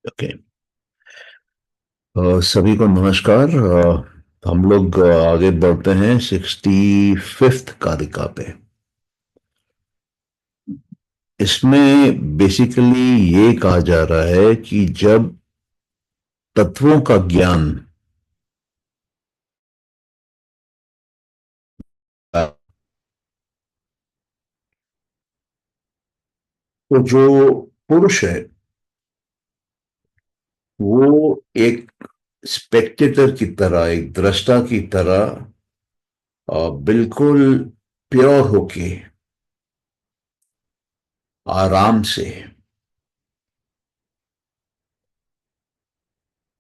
Okay. सभी को नमस्कार। हम लोग आगे बढ़ते हैं 65th कारिका पे। इसमें बेसिकली ये कहा जा रहा है कि जब तत्वों का ज्ञान तो जो पुरुष है वो एक स्पेक्टेटर की तरह, एक दृष्टा की तरह बिल्कुल प्योर होके आराम से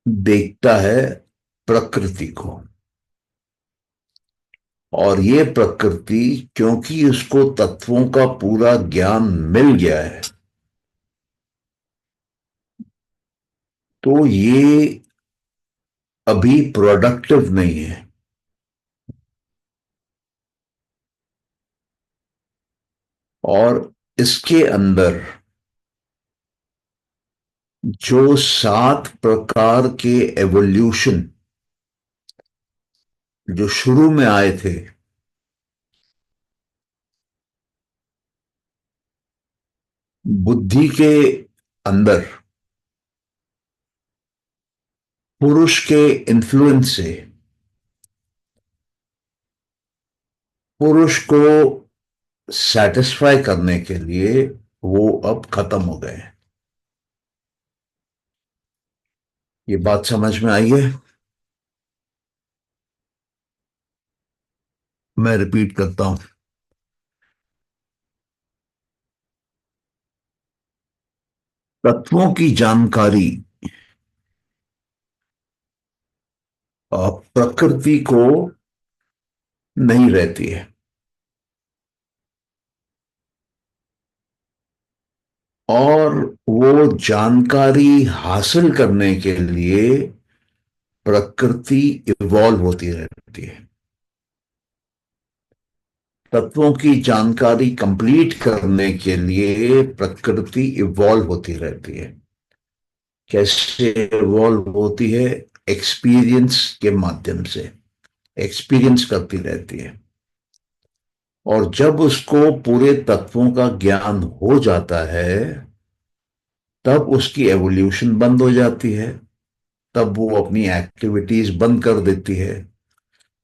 देखता है प्रकृति को। और ये प्रकृति, क्योंकि उसको तत्वों का पूरा ज्ञान मिल गया है, तो ये अभी प्रोडक्टिव नहीं है। और इसके अंदर जो 7 प्रकार के एवोल्यूशन जो शुरू में आए थे, बुद्धि के अंदर पुरुष के इन्फ्लुएंस से पुरुष को सेटिस्फाई करने के लिए वो अब खत्म हो गए हैं। ये बात समझ में आई है? मैं रिपीट करता हूं। तत्वों की जानकारी प्रकृति को नहीं रहती है। और वो जानकारी हासिल करने के लिए प्रकृति इवॉल्व होती रहती है। तत्वों की जानकारी कंप्लीट करने के लिए प्रकृति इवॉल्व होती रहती है। कैसे इवॉल्व होती है? एक्सपीरियंस के माध्यम से एक्सपीरियंस करती रहती है। और जब उसको पूरे तत्वों का ज्ञान हो जाता है, तब उसकी एवोल्यूशन बंद हो जाती है। तब वो अपनी एक्टिविटीज बंद कर देती है।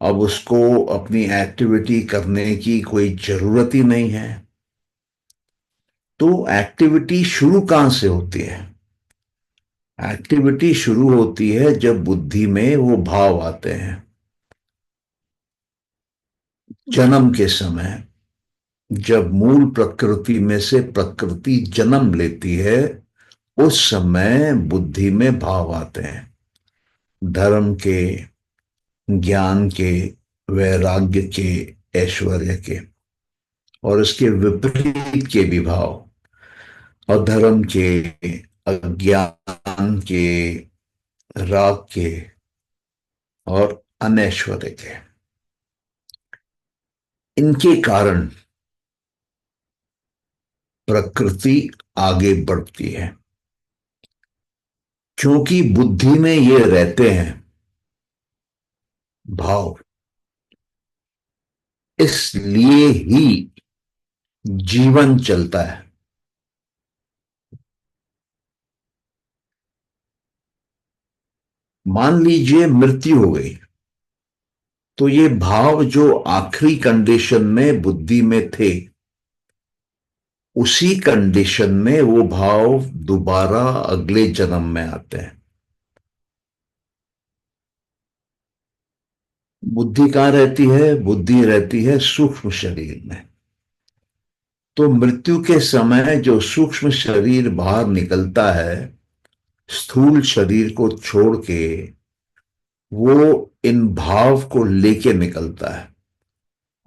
अब उसको अपनी एक्टिविटी करने की कोई जरूरत ही नहीं है। तो एक्टिविटी शुरू कहां से होती है? एक्टिविटी शुरू होती है जब बुद्धि में वो भाव आते हैं। जन्म के समय, जब मूल प्रकृति में से प्रकृति जन्म लेती है, उस समय बुद्धि में भाव आते हैं। धर्म के, ज्ञान के, वैराग्य के, ऐश्वर्य के। और इसके विपरीत के भी भाव, अधर्म के, अज्ञान के, राग के और अनैश्वर्य के। इनके कारण प्रकृति आगे बढ़ती है। क्योंकि बुद्धि में ये रहते हैं भाव, इसलिए ही जीवन चलता है। मान लीजिए मृत्यु हो गई, तो ये भाव जो आखिरी कंडीशन में बुद्धि में थे, उसी कंडीशन में वो भाव दोबारा अगले जन्म में आते हैं। बुद्धि कहाँ रहती है? बुद्धि रहती है सूक्ष्म शरीर में। तो मृत्यु के समय जो सूक्ष्म शरीर बाहर निकलता है, स्थूल शरीर को छोड़ के, वो इन भाव को लेके निकलता है।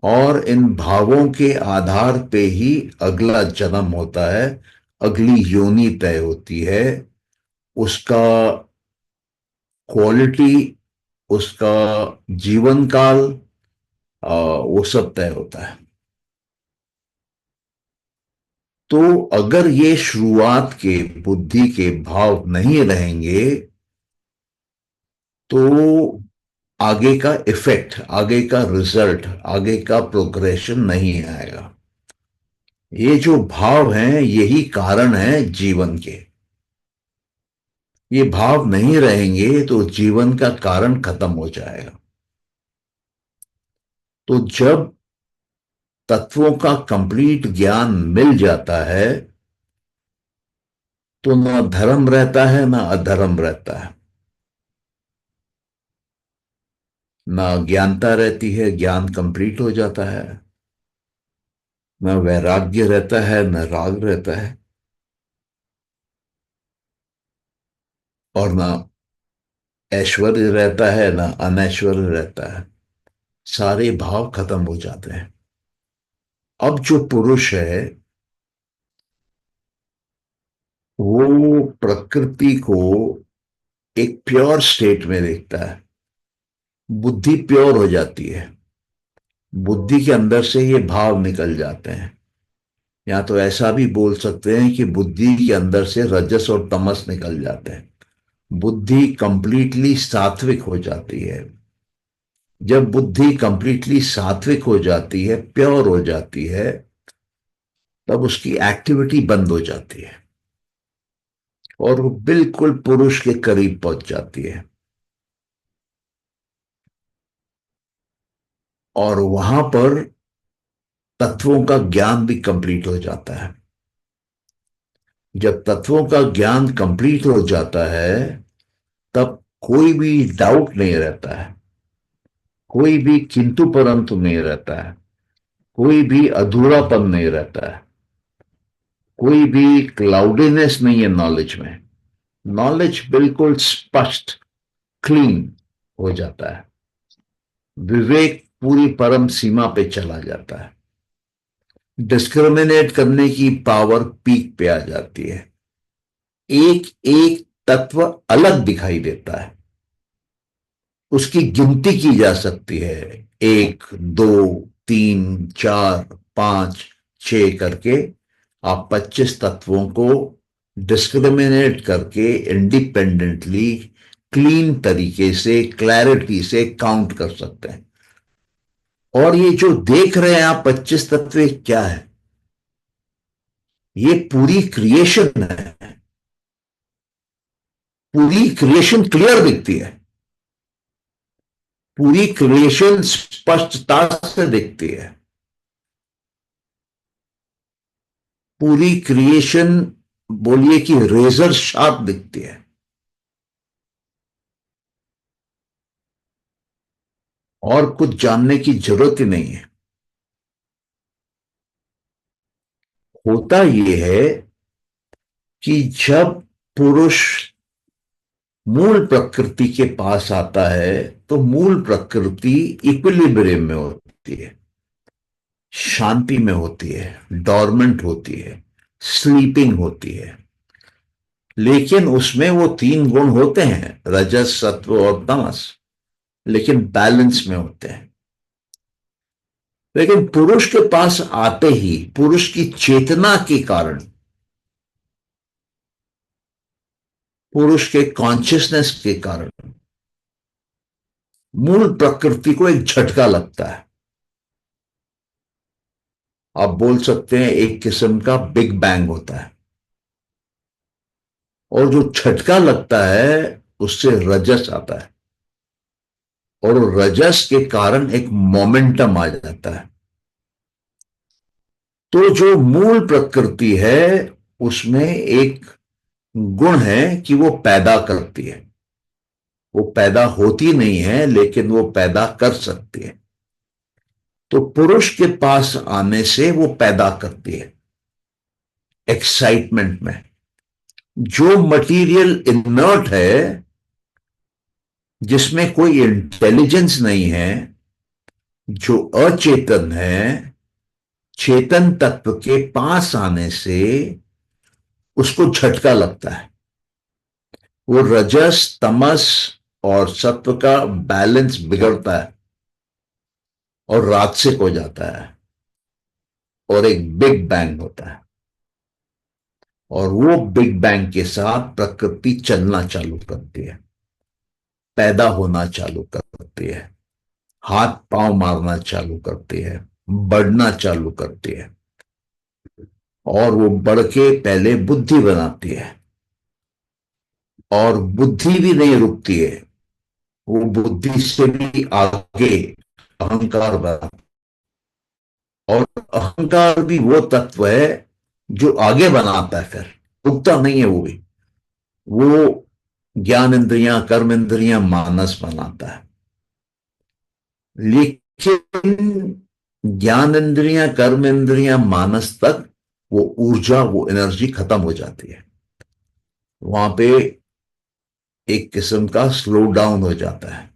और इन भावों के आधार पे ही अगला जन्म होता है, अगली योनि तय होती है। उसका क्वालिटी, उसका जीवन काल, वो सब तय होता है। तो अगर ये शुरुआत के बुद्धि के भाव नहीं रहेंगे तो आगे का इफेक्ट, आगे का रिजल्ट, आगे का प्रोग्रेशन नहीं आएगा। ये जो भाव हैं यही कारण है जीवन के। ये भाव नहीं रहेंगे तो जीवन का कारण खत्म हो जाएगा। तो जब तत्वों का कंप्लीट ज्ञान मिल जाता है तो ना धर्म रहता है ना अधर्म रहता है, ना ज्ञानता रहती है, ज्ञान कंप्लीट हो जाता है, ना वैराग्य रहता है ना राग रहता है, और ना ऐश्वर्य रहता है ना अनैश्वर्य रहता है। सारे भाव खत्म हो जाते हैं। अब जो पुरुष है वो प्रकृति को एक प्योर स्टेट में देखता है। बुद्धि प्योर हो जाती है, बुद्धि के अंदर से ये भाव निकल जाते हैं। या तो ऐसा भी बोल सकते हैं कि बुद्धि के अंदर से रजस और तमस निकल जाते हैं। बुद्धि कंप्लीटली सात्विक हो जाती है। जब बुद्धि कंप्लीटली सात्विक हो जाती है, प्योर हो जाती है, तब उसकी एक्टिविटी बंद हो जाती है और वो बिल्कुल पुरुष के करीब पहुंच जाती है। और वहां पर तत्वों का ज्ञान भी कंप्लीट हो जाता है। जब तत्वों का ज्ञान कंप्लीट हो जाता है तब कोई भी डाउट नहीं रहता है, कोई भी किंतु परंतु नहीं रहता है, कोई भी अधूरापन नहीं रहता है, कोई भी क्लाउडीनेस नहीं है नॉलेज में। नॉलेज बिल्कुल स्पष्ट, क्लीन हो जाता है। विवेक पूरी परम सीमा पे चला जाता है। डिस्क्रिमिनेट करने की पावर पीक पे आ जाती है। एक एक तत्व अलग दिखाई देता है, उसकी गिनती की जा सकती है, एक, दो, तीन, चार, पांच, छह करके आप 25 तत्वों को डिस्क्रिमिनेट करके इंडिपेंडेंटली, क्लीन तरीके से, क्लैरिटी से काउंट कर सकते हैं। और ये जो देख रहे हैं आप 25 तत्व, ये क्या है? ये पूरी क्रिएशन है। पूरी क्रिएशन क्लियर दिखती है, पूरी क्रिएशन स्पष्टता से दिखती है। पूरी क्रिएशन बोलिए कि रेजर शार्प दिखती है। और कुछ जानने की जरूरत ही नहीं है। होता यह है कि जब पुरुष मूल प्रकृति के पास आता है तो मूल प्रकृति इक्विलिब्रियम में होती है, शांति में होती है, डॉर्मेंट होती है, स्लीपिंग होती है। लेकिन उसमें वो तीन गुण होते हैं, रजस, सत्व और तमस, लेकिन बैलेंस में होते हैं। लेकिन पुरुष के पास आते ही पुरुष की चेतना के कारण, पुरुष के कॉन्शियसनेस के कारण मूल प्रकृति को एक झटका लगता है। आप बोल सकते हैं एक किस्म का बिग बैंग होता है। और जो झटका लगता है उससे रजस आता है, और रजस के कारण एक मोमेंटम आ जाता है। तो जो मूल प्रकृति है उसमें एक गुण है कि वो पैदा करती है। वो पैदा होती नहीं है लेकिन वो पैदा कर सकती है। तो पुरुष के पास आने से वो पैदा करती है एक्साइटमेंट में। जो मटेरियल इनर्ट है, जिसमें कोई इंटेलिजेंस नहीं है, जो अचेतन है, चेतन तत्व के पास आने से उसको झटका लगता है। वो रजस, तमस और सत्व का बैलेंस बिगड़ता है और राजसिक हो जाता है और एक बिग बैंग होता है। और वो बिग बैंग के साथ प्रकृति चलना चालू करती है, पैदा होना चालू करती है, हाथ पांव मारना चालू करती है, बढ़ना चालू करती है। और वो बढ़ के पहले बुद्धि बनाती है, और बुद्धि भी नहीं रुकती है, वो बुद्धि से भी आगे अहंकार बना। और अहंकार भी वो तत्व है जो आगे बनाता है, फिर रुकता नहीं है। वो ज्ञान इंद्रियां, कर्म इंद्रियां, मानस बनाता है। लेकिन ज्ञान इंद्रियां, कर्म इंद्रियां, मानस तक वो ऊर्जा, वो एनर्जी खत्म हो जाती है। वहां पे एक किस्म का स्लो डाउन हो जाता है,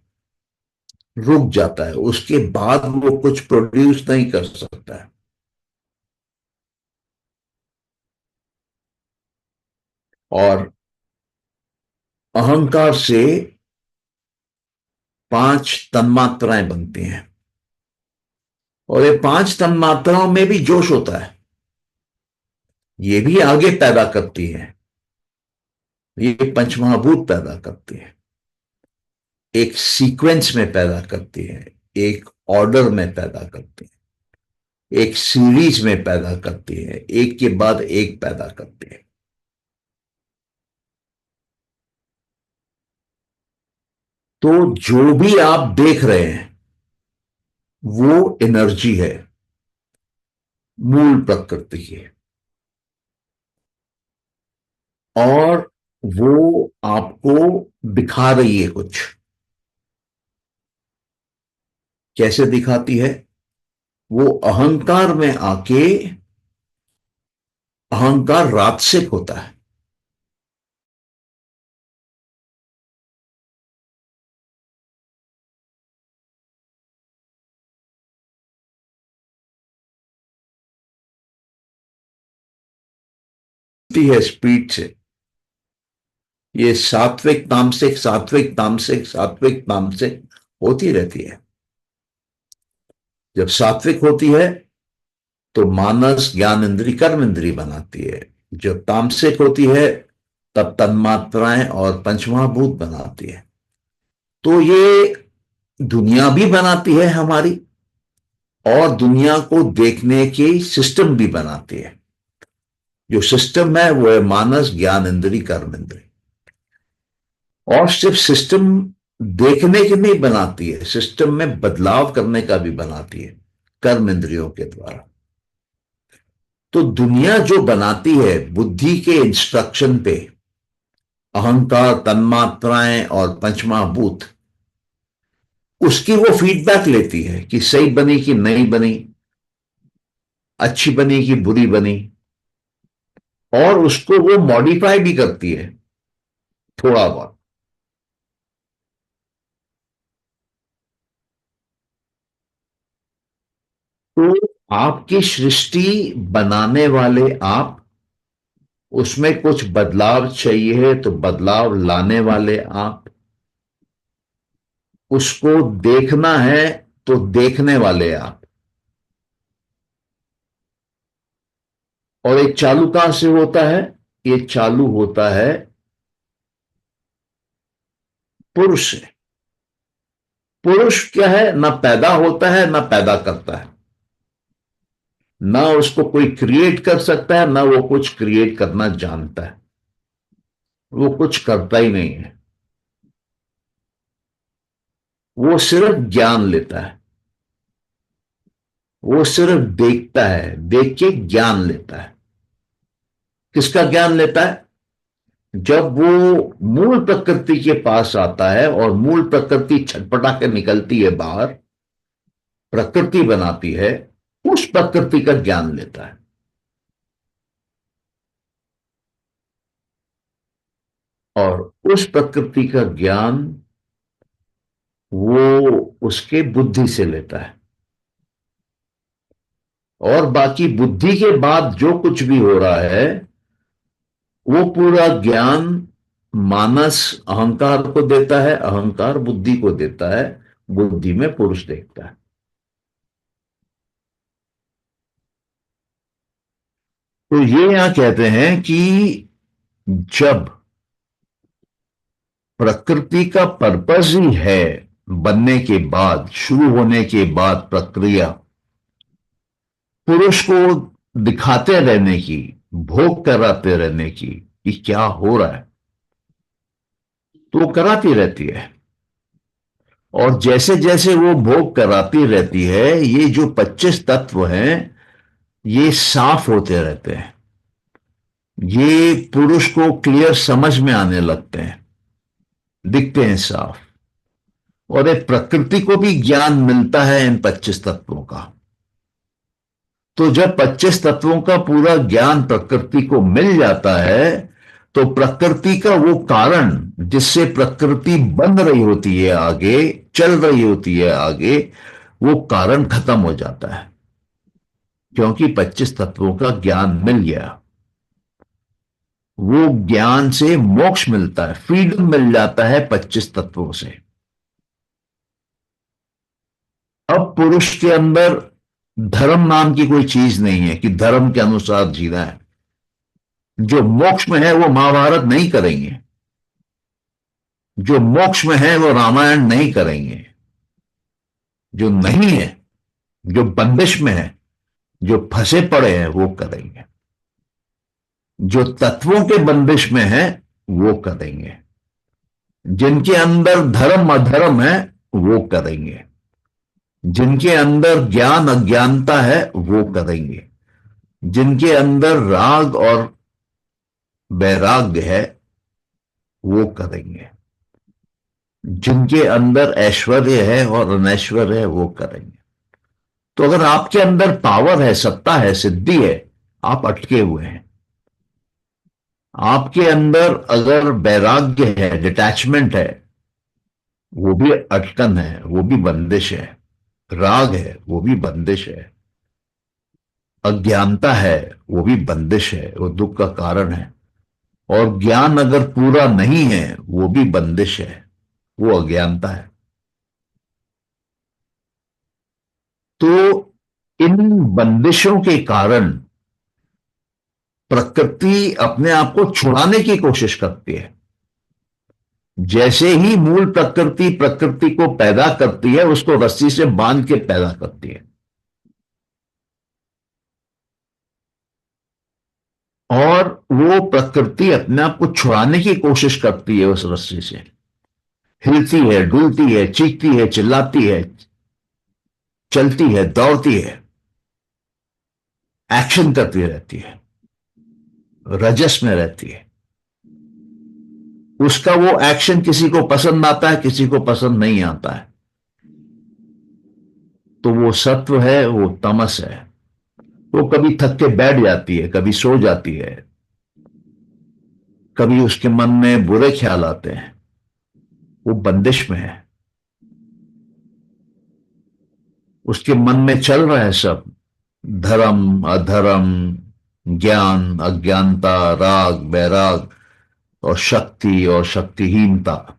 रुक जाता है। उसके बाद वो कुछ प्रोड्यूस नहीं कर सकता है। और अहंकार से 5 तन्मात्राएं बनती हैं, और ये 5 तन्मात्राओं में भी जोश होता है। ये भी आगे पैदा करती है, ये पंचमहाभूत पैदा करती है, एक सीक्वेंस में पैदा करती है, एक ऑर्डर में पैदा करती है, एक सीरीज में पैदा करती है, एक के बाद एक पैदा करती है। तो जो भी आप देख रहे हैं वो एनर्जी है, मूल प्रकृति की है। और वो आपको दिखा रही है कुछ। कैसे दिखाती है? वो अहंकार में आके, अहंकार रात्सिक होता है। है स्पीड से। ये सात्विक तामसिक, सात्विक तामसिक, सात्विक तामसिक होती रहती है। जब सात्विक होती है तो मानस, ज्ञान इंद्री, कर्म इंद्री बनाती है। जब तामसिक होती है तब तन्मात्राएं और पंचमहाभूत बनाती है। तो ये दुनिया भी बनाती है हमारी, और दुनिया को देखने की सिस्टम भी बनाती है। जो सिस्टम है वो है मानस, ज्ञान इंद्री, कर्म इंद्री। और सिर्फ सिस्टम देखने की नहीं बनाती है, सिस्टम में बदलाव करने का भी बनाती है, कर्म इंद्रियों के द्वारा। तो दुनिया जो बनाती है बुद्धि के इंस्ट्रक्शन पे, अहंकार, तन्मात्राएं और पंचमहाभूत, उसकी वो फीडबैक लेती है कि सही बनी कि नहीं बनी, अच्छी बनी कि बुरी बनी। और उसको वो मॉडिफाई भी करती है थोड़ा बहुत। तो आपकी सृष्टि बनाने वाले आप, उसमें कुछ बदलाव चाहिए तो बदलाव लाने वाले आप, उसको देखना है तो देखने वाले आप। और ये चालू कहां से होता है? ये चालू होता है पुरुष से। पुरुष क्या है? ना पैदा होता है ना पैदा करता है, ना उसको कोई क्रिएट कर सकता है, ना वो कुछ क्रिएट करना जानता है। वो कुछ करता ही नहीं है। वो सिर्फ ज्ञान लेता है। वो सिर्फ देखता है, देख के ज्ञान लेता है। किसका ज्ञान लेता है? जब वो मूल प्रकृति के पास आता है और मूल प्रकृति छटपटा के निकलती है बाहर, प्रकृति बनाती है, उस प्रकृति का ज्ञान लेता है। और उस प्रकृति का ज्ञान वो उसके बुद्धि से लेता है। और बाकी बुद्धि के बाद जो कुछ भी हो रहा है वो पूरा ज्ञान मानस अहंकार को देता है, अहंकार बुद्धि को देता है, बुद्धि में पुरुष देखता है। तो ये यहां कहते हैं कि जब प्रकृति का पर्पस ही है बनने के बाद, शुरू होने के बाद प्रक्रिया पुरुष को दिखाते रहने की, भोग कराते रहने की कि क्या हो रहा है, तो वो कराती रहती है। और जैसे जैसे वो भोग कराती रहती है, ये जो 25 तत्व हैं ये साफ होते रहते हैं, ये पुरुष को क्लियर समझ में आने लगते हैं, दिखते हैं साफ। और एक प्रकृति को भी ज्ञान मिलता है इन 25 तत्वों का। तो जब 25 तत्वों का पूरा ज्ञान प्रकृति को मिल जाता है, तो प्रकृति का वो कारण जिससे प्रकृति बन रही होती है आगे, चल रही होती है आगे, वो कारण खत्म हो जाता है, क्योंकि 25 तत्वों का ज्ञान मिल गया। वो ज्ञान से मोक्ष मिलता है, फ्रीडम मिल जाता है 25 तत्वों से। अब पुरुष के अंदर धर्म नाम की कोई चीज नहीं है कि धर्म के अनुसार जीना है। जो मोक्ष में है वो महाभारत नहीं करेंगे, जो मोक्ष में है वो रामायण नहीं करेंगे। जो नहीं है, जो बंदिश में है, जो फंसे पड़े हैं वो करेंगे। जो तत्वों के बंदिश में है वो करेंगे। जिनके अंदर धर्म अधर्म है वो करेंगे। जिनके अंदर ज्ञान अज्ञानता है वो करेंगे। जिनके अंदर राग और वैराग्य है वो करेंगे। जिनके अंदर ऐश्वर्य है और अनैश्वर्य है वो करेंगे। तो अगर आपके अंदर पावर है, सत्ता है, सिद्धि है, आप अटके हुए हैं। आपके अंदर अगर वैराग्य है, डिटैचमेंट है, वो भी अटकन है, वो भी बंदिश है। राग है, वो भी बंदिश है। अज्ञानता है, वो भी बंदिश है, वो दुख का कारण है। और ज्ञान अगर पूरा नहीं है वो भी बंदिश है, वो अज्ञानता है। तो इन बंदिशों के कारण प्रकृति अपने आप को छुड़ाने की कोशिश करती है। जैसे ही मूल प्रकृति प्रकृति को पैदा करती है, उसको रस्सी से बांध के पैदा करती है। और वो प्रकृति अपने आप को छुड़ाने की कोशिश करती है उस रस्सी से। हिलती है, डुलती है, चीखती है, चिल्लाती है, चलती है, दौड़ती है, एक्शन करती रहती है, रजस में रहती है। उसका वो एक्शन किसी को पसंद आता है, किसी को पसंद नहीं आता है। तो वो सत्व है, वो तमस है। वो कभी थक के बैठ जाती है, कभी सो जाती है, कभी उसके मन में बुरे ख्याल आते हैं, वो बंदिश में है। उसके मन में चल रहा है सब, धर्म अधर्म, ज्ञान अज्ञानता, राग वैराग, और शक्ति और शक्तिहीनता।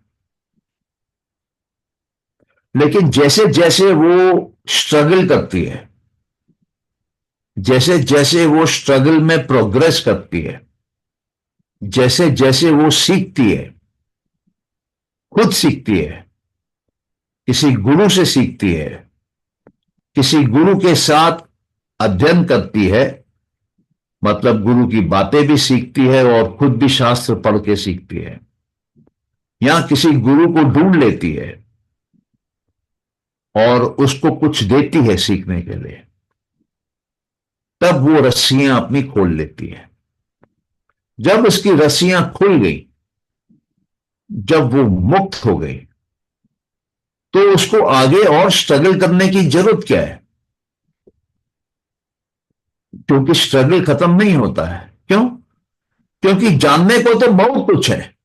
लेकिन जैसे जैसे वो स्ट्रगल करती है, जैसे जैसे वो स्ट्रगल में प्रोग्रेस करती है, जैसे जैसे वो सीखती है, खुद सीखती है, किसी गुरु से सीखती है, किसी गुरु के साथ अध्ययन करती है, मतलब गुरु की बातें भी सीखती है और खुद भी शास्त्र पढ़ के सीखती है, या किसी गुरु को ढूंढ लेती है और उसको कुछ देती है सीखने के लिए, तब वो रस्सियां अपनी खोल लेती है। जब उसकी रस्सियां खुल गई, जब वो मुक्त हो गई, तो उसको आगे और स्ट्रगल करने की जरूरत क्या है? क्योंकि स्ट्रगल खत्म नहीं होता है। क्यों? क्योंकि जानने को तो बहुत कुछ है।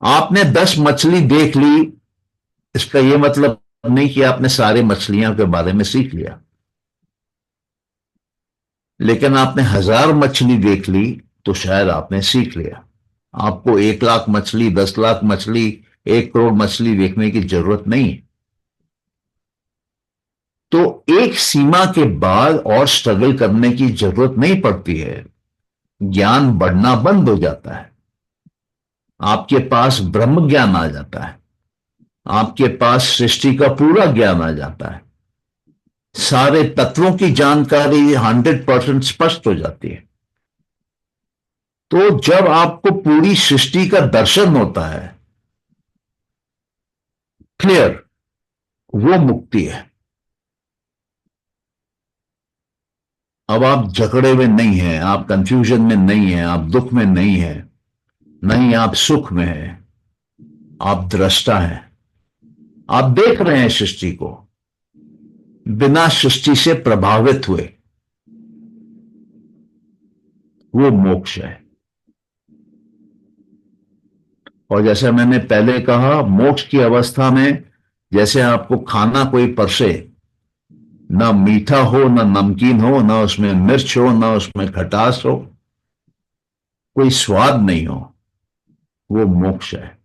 आपने 10 मछली देख ली, इसका यह मतलब नहीं कि आपने सारे मछलियों के बारे में सीख लिया। लेकिन आपने 1000 मछली देख ली तो शायद आपने सीख लिया। आपको 1 लाख मछली, 10 लाख मछली, 1 करोड़ मछली देखने की जरूरत नहीं है। तो एक सीमा के बाद और स्ट्रगल करने की जरूरत नहीं पड़ती है, ज्ञान बढ़ना बंद हो जाता है, आपके पास ब्रह्म ज्ञान आ जाता है, आपके पास सृष्टि का पूरा ज्ञान आ जाता है, सारे तत्वों की जानकारी 100% स्पष्ट हो जाती है। तो जब आपको पूरी सृष्टि का दर्शन होता है क्लियर, वो मुक्ति है। अब आप झगड़े में नहीं हैं, आप कंफ्यूजन में नहीं हैं, आप दुख में नहीं हैं, नहीं आप सुख में हैं, आप दृष्टा हैं, आप देख रहे हैं सृष्टि को बिना सृष्टि से प्रभावित हुए, वो मोक्ष है। और जैसे मैंने पहले कहा, मोक्ष की अवस्था में जैसे आपको खाना कोई परसे, ना मीठा हो ना नमकीन हो, ना उसमें मिर्च हो ना उसमें खटास हो, कोई स्वाद नहीं हो, वो मोक्ष है।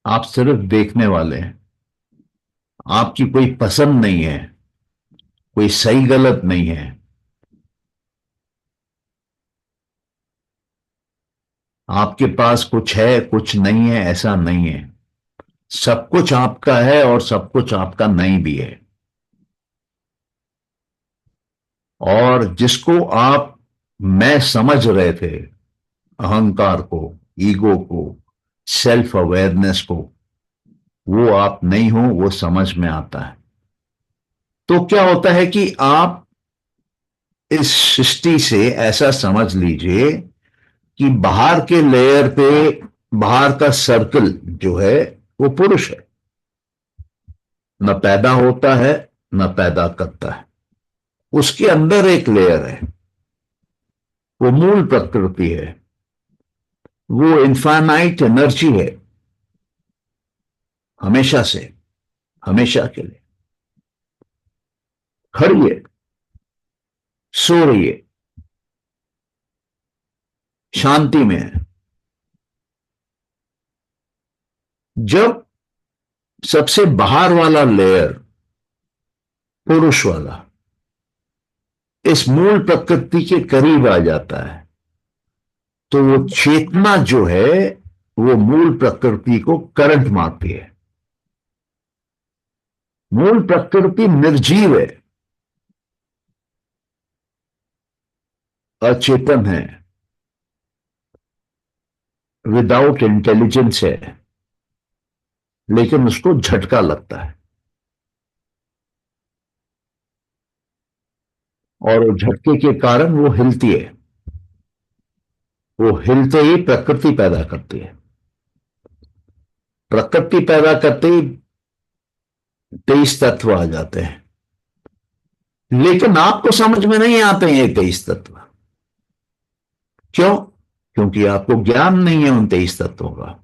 आप सिर्फ देखने वाले हैं, आपकी कोई पसंद नहीं है, कोई सही गलत नहीं है, आपके पास कुछ है कुछ नहीं है ऐसा नहीं है, सब कुछ आपका है और सब कुछ आपका नहीं भी है। और जिसको आप मैं समझ रहे थे, अहंकार को, ईगो को, सेल्फ अवेयरनेस को, वो आप नहीं हो, वो समझ में आता है। तो क्या होता है कि आप इस सृष्टि से ऐसा समझ लीजिए कि बाहर के लेयर पे, बाहर का सर्कल जो है वो पुरुष है, न पैदा होता है न पैदा करता है। उसके अंदर एक लेयर है, वो मूल प्रकृति है, वो इनफाइनाइट एनर्जी है, हमेशा से, हमेशा के लिए खड़ी है, सो रही है, शांति में है। जब सबसे बाहर वाला लेयर, पुरुष वाला, इस मूल प्रकृति के करीब आ जाता है, तो वो चेतना जो है वो मूल प्रकृति को करंट मारती है। मूल प्रकृति निर्जीव है, अचेतन है, विदाउट इंटेलिजेंस है, लेकिन उसको झटका लगता है, और वो झटके के कारण वो हिलती है। वो हिलते ही प्रकृति पैदा करती है, प्रकृति पैदा करते ही 23 तत्व आ जाते हैं। लेकिन आपको समझ में नहीं आते हैं ये 23 तत्व। क्यों? क्योंकि आपको ज्ञान नहीं है उन 23 तत्वों का।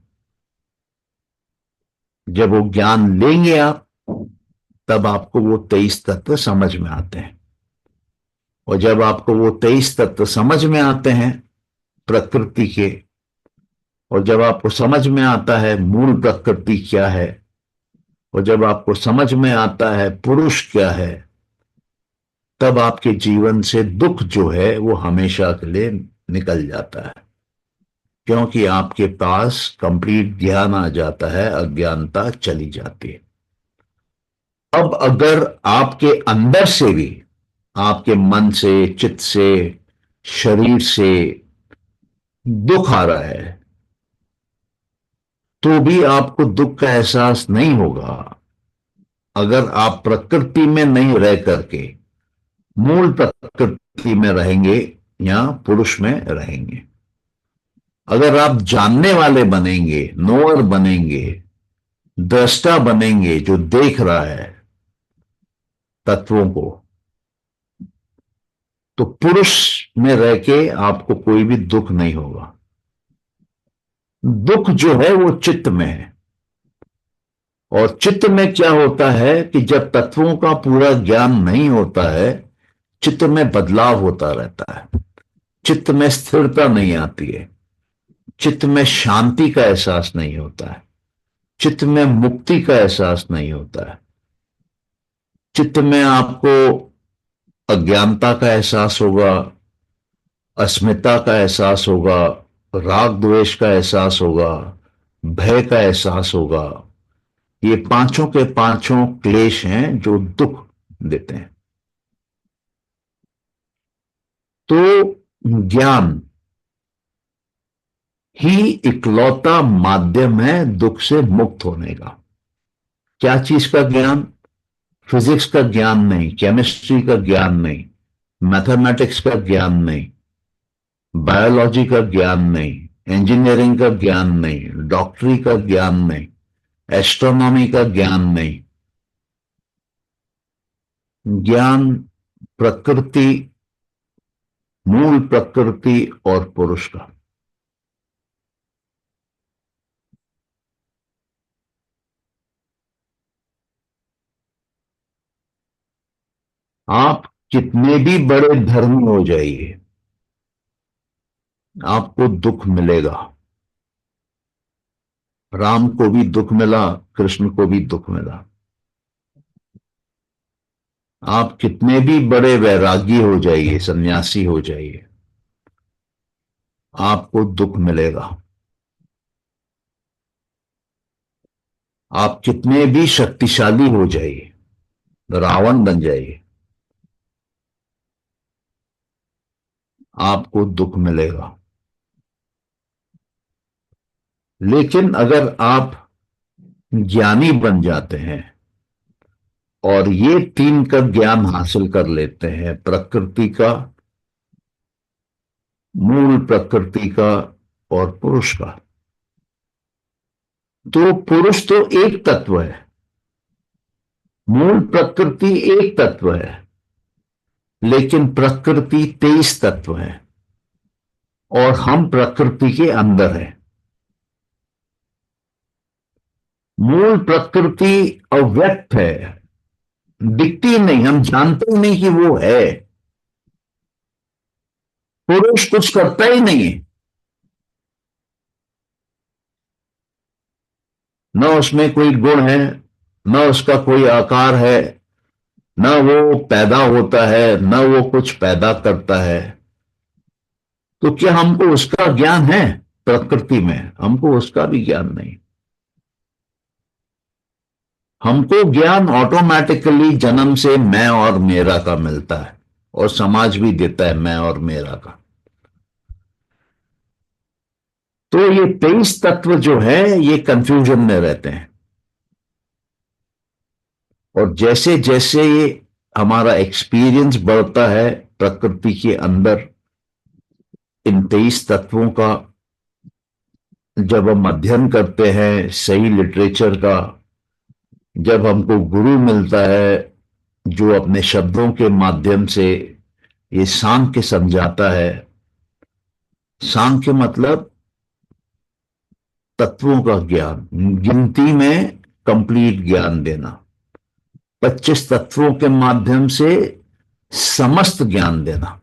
जब वो ज्ञान लेंगे आप, तब आपको वो 23 तत्व समझ में आते हैं। और जब आपको वो 23 तत्व समझ में आते हैं प्रकृति के, और जब आपको समझ में आता है मूल प्रकृति क्या है, और जब आपको समझ में आता है पुरुष क्या है, तब आपके जीवन से दुख जो है वो हमेशा के लिए निकल जाता है। क्योंकि आपके पास कंप्लीट ज्ञान आ जाता है, अज्ञानता चली जाती है। अब अगर आपके अंदर से भी, आपके मन से, चित्त से, शरीर से दुख आ रहा है, तो भी आपको दुख का एहसास नहीं होगा अगर आप प्रकृति में नहीं रह करके मूल प्रकृति में रहेंगे या पुरुष में रहेंगे। अगर आप जानने वाले बनेंगे, नोअर बनेंगे, दृष्टा बनेंगे जो देख रहा है तत्वों को, तो पुरुष में रह के आपको कोई भी दुख नहीं होगा। दुख जो है वो चित्त में है। और चित्त में क्या होता है कि जब तत्वों का पूरा ज्ञान नहीं होता है, चित्त में बदलाव होता रहता है, चित्त में स्थिरता नहीं आती है, चित्त में शांति का एहसास नहीं होता है, चित्त में मुक्ति का एहसास नहीं होता है। चित्त में आपको अज्ञानता का एहसास होगा, अस्मिता का एहसास होगा, राग द्वेष का एहसास होगा, भय का एहसास होगा। ये पांचों के पांचों क्लेश हैं जो दुख देते हैं। तो ज्ञान ही इकलौता माध्यम है दुख से मुक्त होने का। क्या चीज का ज्ञान? फिजिक्स का ज्ञान नहीं, केमिस्ट्री का ज्ञान नहीं, मैथमेटिक्स का ज्ञान नहीं, बायोलॉजी का ज्ञान नहीं, इंजीनियरिंग का ज्ञान नहीं, डॉक्टरी का ज्ञान नहीं, एस्ट्रोनॉमी का ज्ञान नहीं। ज्ञान प्रकृति, मूल प्रकृति और पुरुष का। आप कितने भी बड़े धर्मी हो जाइए, आपको दुख मिलेगा। राम को भी दुख मिला, कृष्ण को भी दुख मिला। आप कितने भी बड़े वैरागी हो जाइए, सन्यासी हो जाइए, आपको दुख मिलेगा। आप कितने भी शक्तिशाली हो जाइए, रावण बन जाइए, आपको दुख मिलेगा। लेकिन अगर आप ज्ञानी बन जाते हैं और ये तीन का ज्ञान हासिल कर लेते हैं, प्रकृति का, मूल प्रकृति का और पुरुष का, तो पुरुष तो एक तत्व है, मूल प्रकृति एक तत्व है, लेकिन प्रकृति 23 तत्व है और हम प्रकृति के अंदर है। मूल प्रकृति अव्यक्त है, दिखती नहीं, हम जानते ही नहीं कि वो है। पुरुष कुछ करता ही नहीं है, न उसमें कोई गुण है, न उसका कोई आकार है, न वो पैदा होता है, न वो कुछ पैदा करता है। तो क्या हमको उसका ज्ञान है? प्रकृति में हमको उसका भी ज्ञान नहीं। हमको ज्ञान ऑटोमेटिकली जन्म से मैं और मेरा का मिलता है, और समाज भी देता है मैं और मेरा का। तो ये 23 तत्व जो है ये कंफ्यूजन में रहते हैं, और जैसे जैसे ये हमारा एक्सपीरियंस बढ़ता है प्रकृति के अंदर इन 23 तत्वों का, जब हम अध्ययन करते हैं सही लिटरेचर का, जब हमको गुरु मिलता है जो अपने शब्दों के माध्यम से ये सांख्य समझाता है। सांख्य मतलब तत्वों का ज्ञान, गिनती में कंप्लीट ज्ञान देना, 25 तत्वों के माध्यम से समस्त ज्ञान देना।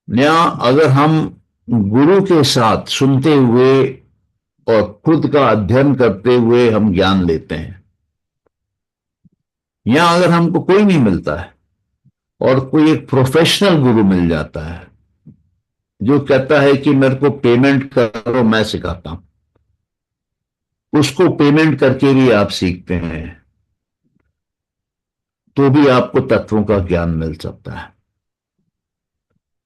या अगर हम गुरु के साथ सुनते हुए और खुद का अध्ययन करते हुए हम ज्ञान लेते हैं, या अगर हमको कोई नहीं मिलता है और कोई एक प्रोफेशनल गुरु मिल जाता है जो कहता है कि मेरे को पेमेंट करो मैं सिखाता हूं, उसको पेमेंट करके भी आप सीखते हैं, तो भी आपको तत्वों का ज्ञान मिल सकता है।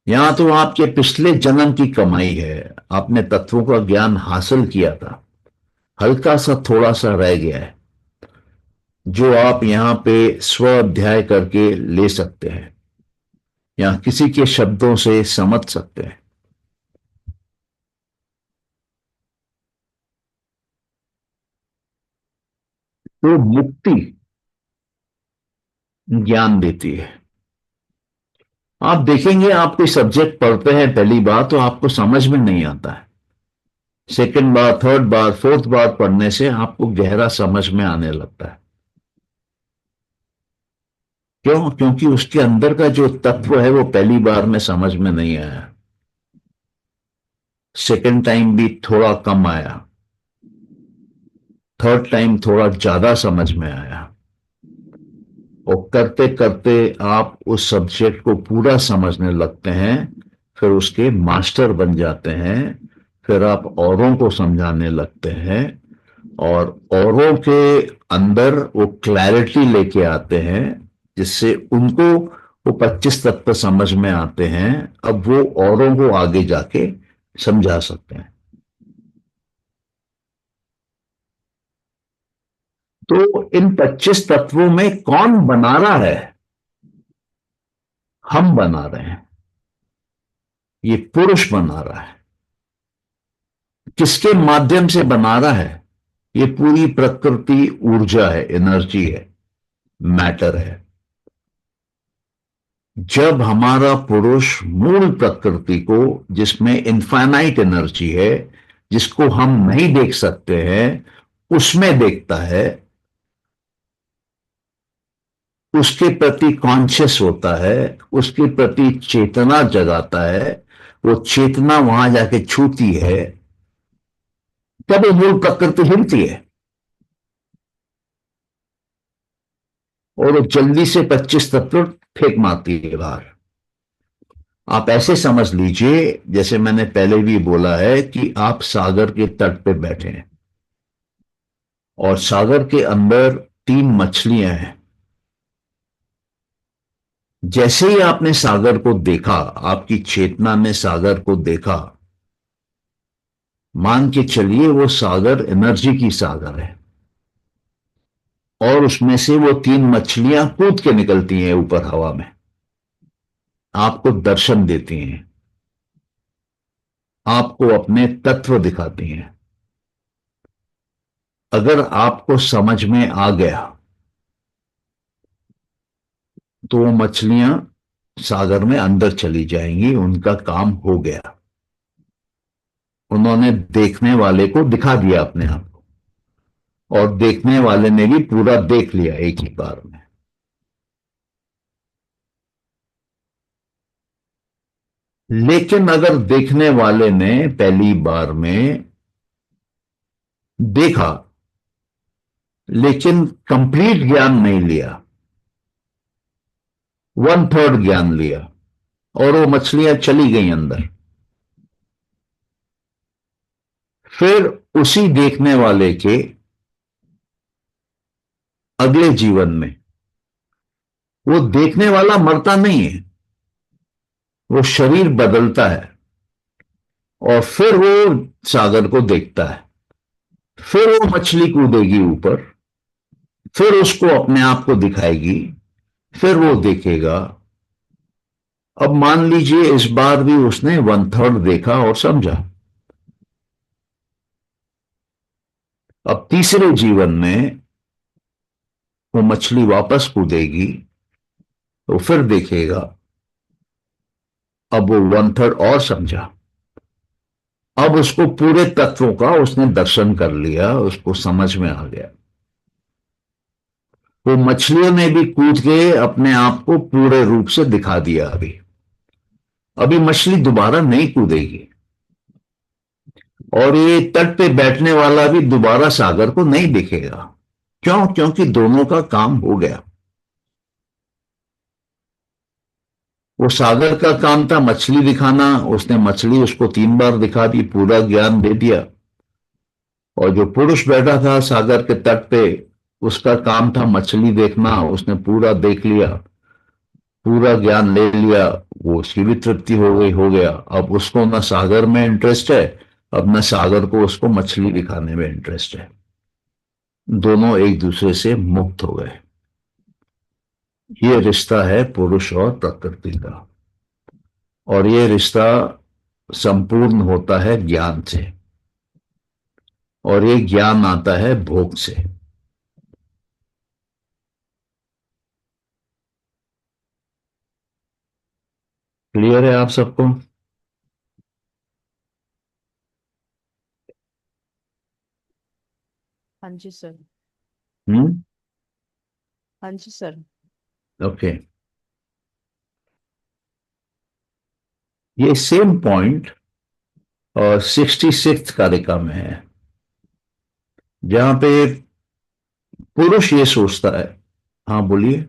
यहां तो आपके पिछले जन्म की कमाई है, आपने तत्वों का ज्ञान हासिल किया था, हल्का सा थोड़ा सा रह गया है जो आप यहां पे स्व अध्याय करके ले सकते हैं या किसी के शब्दों से समझ सकते हैं। तो मुक्ति ज्ञान देती है। आप देखेंगे आप कोई सब्जेक्ट पढ़ते हैं पहली बार तो आपको समझ में नहीं आता है, सेकंड बार, थर्ड बार, फोर्थ बार पढ़ने से आपको गहरा समझ में आने लगता है। क्यों? क्योंकि उसके अंदर का जो तत्व है वो पहली बार में समझ में नहीं आया। सेकंड टाइम भी थोड़ा कम आया, थर्ड टाइम थोड़ा ज्यादा समझ में आया, और करते करते आप उस सब्जेक्ट को पूरा समझने लगते हैं, फिर उसके मास्टर बन जाते हैं, फिर आप औरों को समझाने लगते हैं, और औरों के अंदर वो क्लैरिटी लेके आते हैं, जिससे उनको वो 25 तत्व समझ में आते हैं। अब वो औरों को आगे जाके समझा सकते हैं। तो इन 25 तत्वों में कौन बना रहा है? हम बना रहे हैं, ये पुरुष बना रहा है। किसके माध्यम से बना रहा है? ये पूरी प्रकृति ऊर्जा है, एनर्जी है, मैटर है। जब हमारा पुरुष मूल प्रकृति को, जिसमें इनफाइनाइट एनर्जी है, जिसको हम नहीं देख सकते हैं, उसमें देखता है, उसके प्रति कॉन्शियस होता है, उसके प्रति चेतना जगाता है, वो चेतना वहां जाके छूती है, तब वो मूल प्रकृति हिलती है, और वो जल्दी से 25 तत्व फेंक मारती है बाहर। आप ऐसे समझ लीजिए, जैसे मैंने पहले भी बोला है, कि आप सागर के तट पे बैठे हैं, और सागर के अंदर 3 मछलियां हैं। जैसे ही आपने सागर को देखा, आपकी चेतना ने सागर को देखा, मान के चलिए वो सागर एनर्जी की सागर है, और उसमें से वो 3 मछलियां कूद के निकलती हैं ऊपर हवा में, आपको दर्शन देती हैं, आपको अपने तत्व दिखाती हैं। अगर आपको समझ में आ गया, तो वो मछलियां सागर में अंदर चली जाएंगी, उनका काम हो गया। उन्होंने देखने वाले को दिखा दिया अपने आप को, और देखने वाले ने भी पूरा देख लिया एक ही बार में। लेकिन अगर देखने वाले ने पहली बार में देखा, लेकिन कंप्लीट ज्ञान नहीं लिया, 1/3 ज्ञान लिया, और वो मछलियां चली गई अंदर, फिर उसी देखने वाले के अगले जीवन में वो देखने वाला मरता नहीं है, वो शरीर बदलता है, और फिर वो सागर को देखता है, फिर वो मछली कूदेगी ऊपर, फिर उसको अपने आप को दिखाएगी, फिर वो देखेगा। अब मान लीजिए इस बार भी उसने 1/3 देखा और समझा। अब तीसरे जीवन में वो मछली वापस कूदेगी, तो फिर देखेगा। अब वो 1/3 और समझा। अब उसको पूरे तत्वों का उसने दर्शन कर लिया, उसको समझ में आ गया। वो मछलियों ने भी कूद के अपने आप को पूरे रूप से दिखा दिया। अभी अभी मछली दोबारा नहीं कूदेगी, और ये तट पे बैठने वाला भी दोबारा सागर को नहीं दिखेगा। क्यों? क्योंकि दोनों का काम हो गया। वो सागर का काम था मछली दिखाना, उसने मछली उसको 3 बार दिखा दी, पूरा ज्ञान दे दिया। और जो पुरुष बैठा था सागर के तट पे, उसका काम था मछली देखना, उसने पूरा देख लिया, पूरा ज्ञान ले लिया। वो उसकी भी तृप्ति हो गई, हो गया। अब उसको ना सागर में इंटरेस्ट है, अब ना सागर को उसको मछली दिखाने में इंटरेस्ट है। दोनों एक दूसरे से मुक्त हो गए। ये रिश्ता है पुरुष और प्रकृति का, और ये रिश्ता संपूर्ण होता है ज्ञान से, और ये ज्ञान आता है भोग से। क्लियर है आप सबको? हाँ जी सर। हम्म। हाँ जी सर। ओके। ये सेम पॉइंट और 66th कारिका में है, जहां पे पुरुष ये सोचता है। हाँ बोलिए।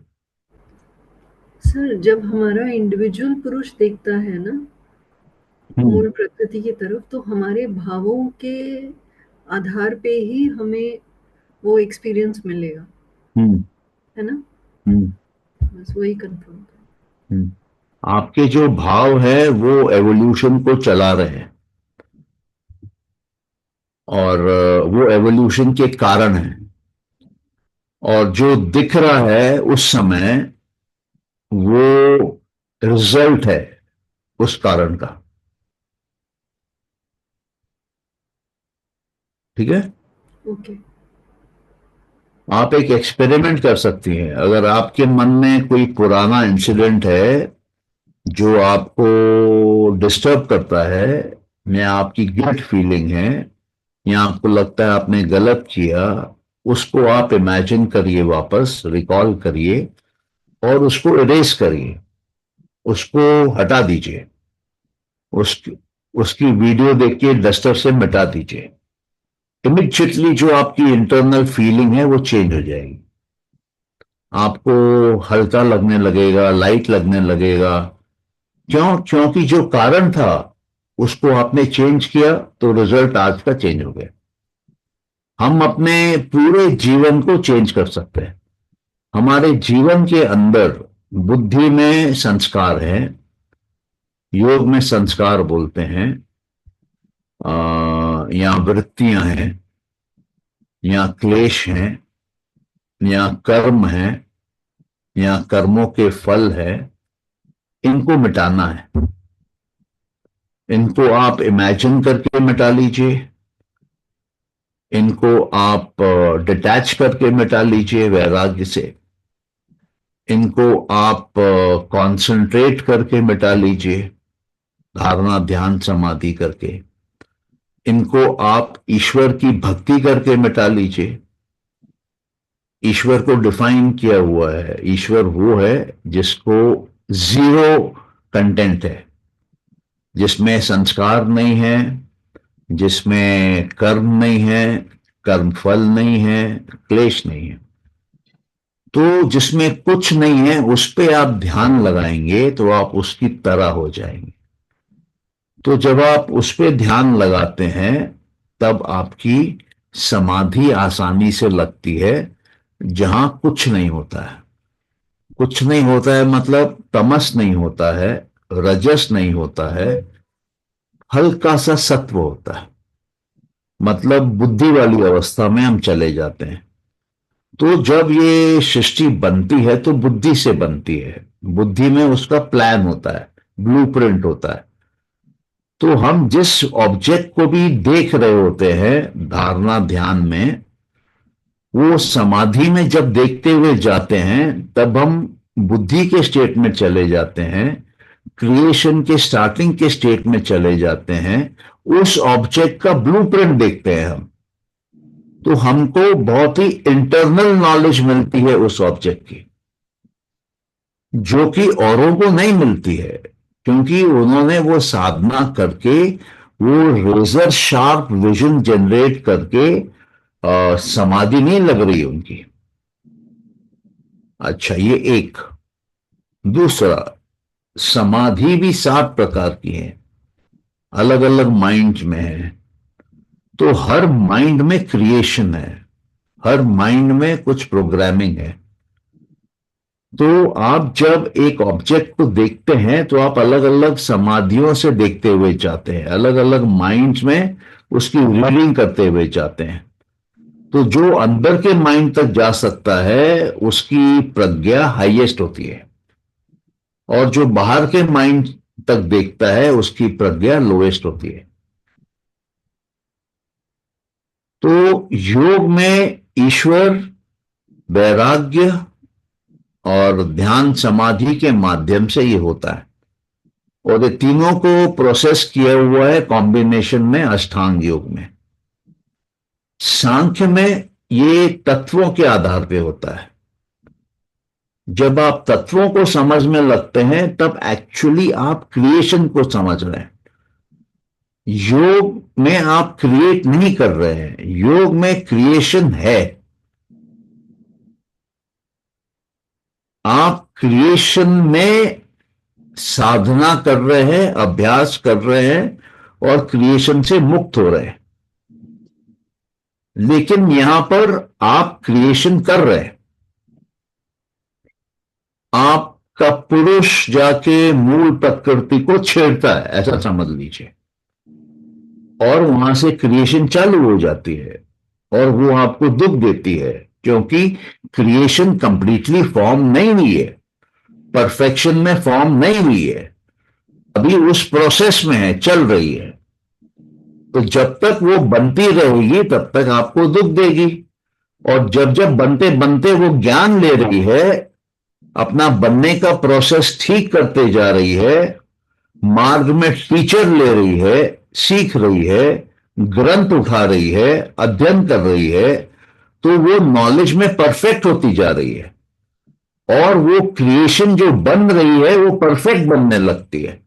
सर, जब हमारा इंडिविजुअल पुरुष देखता है ना हम्म। मूल प्रकृति की तरफ, तो हमारे भावों के आधार पे ही हमें वो एक्सपीरियंस मिलेगा, हम्म। है ना? हम्म। बस वही कंफर्म कर। हम्म। आपके जो भाव है वो एवोल्यूशन को चला रहे हैं, और वो एवोल्यूशन के कारण है। और जो दिख रहा है उस समय, वो रिजल्ट है उस कारण का। ठीक है। ओके। आप एक एक्सपेरिमेंट कर सकती हैं। अगर आपके मन में कोई पुराना इंसिडेंट है जो आपको डिस्टर्ब करता है, या आपकी गिल्ट फीलिंग है, या आपको लगता है आपने गलत किया, उसको आप इमेजिन करिए, वापस रिकॉल करिए, और उसको इरेज करिए, उसको हटा दीजिए, उसकी उसकी वीडियो देख के डस्टर से मिटा दीजिए। इमिडिएटली जो आपकी इंटरनल फीलिंग है वो चेंज हो जाएगी। आपको हल्का लगने लगेगा, लाइट लगने लगेगा। क्यों? क्योंकि जो कारण था उसको आपने चेंज किया, तो रिजल्ट आज का चेंज हो गया। हम अपने पूरे जीवन को चेंज कर सकते हैं। हमारे जीवन के अंदर बुद्धि में संस्कार है, योग में संस्कार बोलते हैं, या वृत्तियां हैं, या क्लेश हैं, या कर्म है, या कर्मों के फल है। इनको मिटाना है। इनको आप इमेजिन करके मिटा लीजिए, इनको आप डिटैच करके मिटा लीजिए वैराग्य से, इनको आप कंसंट्रेट करके मिटा लीजिए, धारणा ध्यान समाधि करके। इनको आप ईश्वर की भक्ति करके मिटा लीजिए। ईश्वर को डिफाइन किया हुआ है। ईश्वर वो है जिसको जीरो कंटेंट है, जिसमें संस्कार नहीं है, जिसमें कर्म नहीं है, कर्म फल नहीं है, क्लेश नहीं है। तो जिसमें कुछ नहीं है उस पे आप ध्यान लगाएंगे तो आप उसकी तरह हो जाएंगे। तो जब आप उस पे ध्यान लगाते हैं, तब आपकी समाधि आसानी से लगती है, जहां कुछ नहीं होता है। कुछ नहीं होता है मतलब तमस नहीं होता है, रजस नहीं होता है, हल्का सा सत्व होता है। मतलब बुद्धि वाली अवस्था में हम चले जाते हैं। तो जब ये सृष्टि बनती है तो बुद्धि से बनती है। बुद्धि में उसका प्लान होता है, ब्लूप्रिंट होता है। तो हम जिस ऑब्जेक्ट को भी देख रहे होते हैं धारणा ध्यान में, वो समाधि में जब देखते हुए जाते हैं, तब हम बुद्धि के स्टेट में चले जाते हैं, क्रिएशन के स्टार्टिंग के स्टेट में चले जाते हैं। उस ऑब्जेक्ट का ब्लूप्रिंट देखते हैं हम। तो हमको बहुत ही इंटरनल नॉलेज मिलती है उस ऑब्जेक्ट की, जो कि औरों को नहीं मिलती है, क्योंकि उन्होंने वो साधना करके, वो रेजर शार्प विजन जनरेट करके समाधि नहीं लग रही उनकी। अच्छा, ये एक। दूसरा, समाधि भी 7 प्रकार की है, अलग अलग माइंड में है। तो हर माइंड में क्रिएशन है, हर माइंड में कुछ प्रोग्रामिंग है। तो आप जब एक ऑब्जेक्ट को देखते हैं तो आप अलग अलग समाधियों से देखते हुए जाते हैं, अलग अलग माइंड्स में उसकी रीडिंग करते हुए जाते हैं। तो जो अंदर के माइंड तक जा सकता है उसकी प्रज्ञा हाईएस्ट होती है, और जो बाहर के माइंड तक देखता है उसकी प्रज्ञा लोएस्ट होती है। तो योग में ईश्वर, वैराग्य और ध्यान समाधि के माध्यम से ये होता है। और ये तीनों को प्रोसेस किया हुआ है कॉम्बिनेशन में अष्टांग योग में। सांख्य में ये तत्वों के आधार पे होता है। जब आप तत्वों को समझ में लगते हैं तब एक्चुअली आप क्रिएशन को समझ रहे हैं। योग में आप क्रिएट नहीं कर रहे हैं, योग में क्रिएशन है। आप क्रिएशन में साधना कर रहे हैं, अभ्यास कर रहे हैं और क्रिएशन से मुक्त हो रहे हैं। लेकिन यहां पर आप क्रिएशन कर रहे हैं। आपका पुरुष जाके मूल प्रकृति को छेड़ता है, ऐसा समझ लीजिए, और वहां से क्रिएशन चालू हो जाती है और वो आपको दुख देती है, क्योंकि क्रिएशन कंप्लीटली फॉर्म नहीं हुई है, परफेक्शन में फॉर्म नहीं हुई है, अभी उस प्रोसेस में है, चल रही है। तो जब तक वो बनती रहेगी तब तक आपको दुख देगी, और जब जब बनते बनते वो ज्ञान ले रही है, अपना बनने का प्रोसेस ठीक करते जा रही है, मार्ग में टीचर ले रही है, सीख रही है, ग्रंथ उठा रही है, अध्ययन कर रही है, तो वो नॉलेज में परफेक्ट होती जा रही है और वो क्रिएशन जो बन रही है वो परफेक्ट बनने लगती है।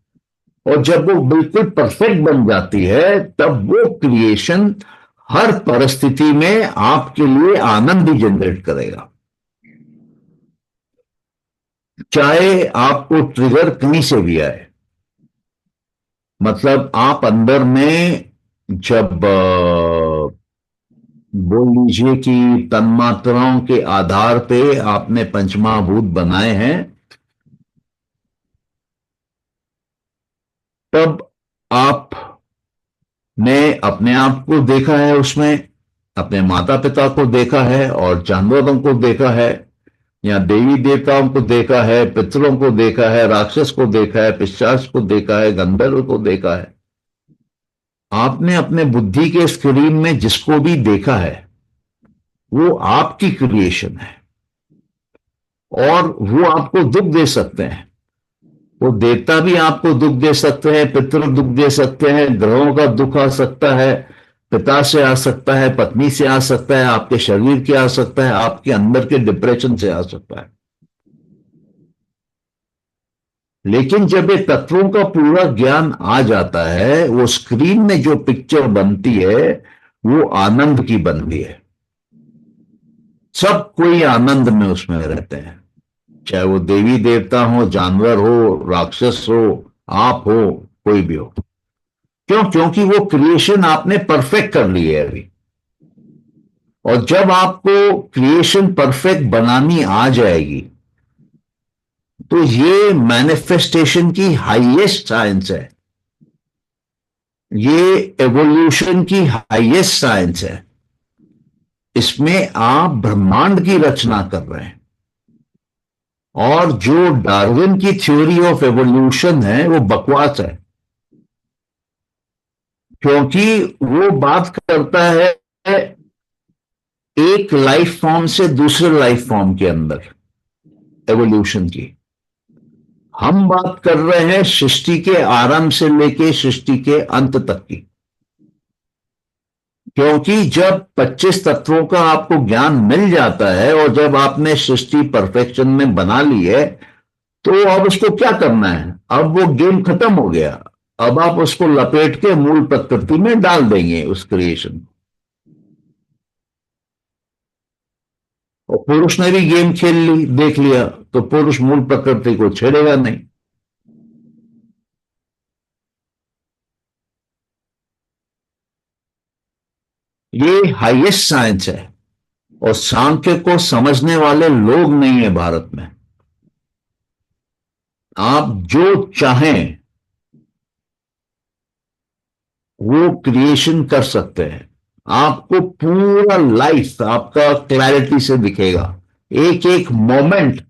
और जब वो बिल्कुल परफेक्ट बन जाती है तब वो क्रिएशन हर परिस्थिति में आपके लिए आनंद ही जनरेट करेगा, चाहे आपको ट्रिगर कहीं से भी आए। मतलब आप अंदर में जब बोल लीजिए कि तन्मात्राओं के आधार पे आपने पंचमहाभूत बनाए हैं, तब आपने अपने आप को देखा है उसमें, अपने माता पिता को देखा है और जानवरों को देखा है, या देवी देवताओं को देखा है, पितरों को देखा है, राक्षस को देखा है, पिशाच को देखा है, गंधर्व को देखा है। आपने अपने बुद्धि के स्क्रीन में जिसको भी देखा है वो आपकी क्रिएशन है, और वो आपको दुख दे सकते हैं। वो देवता भी आपको दुख दे सकते हैं, पितृ दुख दे सकते हैं, ग्रहों का दुख आ सकता है, पिता से आ सकता है, पत्नी से आ सकता है, आपके शरीर के आ सकता है, आपके अंदर के डिप्रेशन से आ सकता है। लेकिन जब ये तत्वों का पूरा ज्ञान आ जाता है, वो स्क्रीन में जो पिक्चर बनती है वो आनंद की बनती है। सब कोई आनंद में उसमें रहते हैं, चाहे वो देवी देवता हो, जानवर हो, राक्षस हो, आप हो, कोई भी हो। क्यों? क्योंकि वो क्रिएशन आपने परफेक्ट कर ली है अभी। और जब आपको क्रिएशन परफेक्ट बनानी आ जाएगी तो ये मैनिफेस्टेशन की हाईएस्ट साइंस है, ये एवोल्यूशन की हाईएस्ट साइंस है। इसमें आप ब्रह्मांड की रचना कर रहे हैं, और जो डार्विन की थ्योरी ऑफ एवोल्यूशन है वो बकवास है, क्योंकि वो बात करता है एक लाइफ फॉर्म से दूसरे लाइफ फॉर्म के अंदर एवोल्यूशन की। हम बात कर रहे हैं सृष्टि के आरंभ से लेके सृष्टि के अंत तक की, क्योंकि जब 25 तत्वों का आपको ज्ञान मिल जाता है और जब आपने सृष्टि परफेक्शन में बना ली है, तो अब उसको क्या करना है? अब वो गेम खत्म हो गया। अब आप उसको लपेट के मूल प्रकृति में डाल देंगे उस क्रिएशन को। और पुरुष ने भी गेम खेल ली, देख लिया, तो पुरुष मूल प्रकृति को छेड़ेगा नहीं। ये हाईएस्ट साइंस है, और सांख्य को समझने वाले लोग नहीं है भारत में। आप जो चाहें वो क्रिएशन कर सकते हैं। आपको पूरा लाइफ आपका क्लैरिटी से दिखेगा, एक एक मोमेंट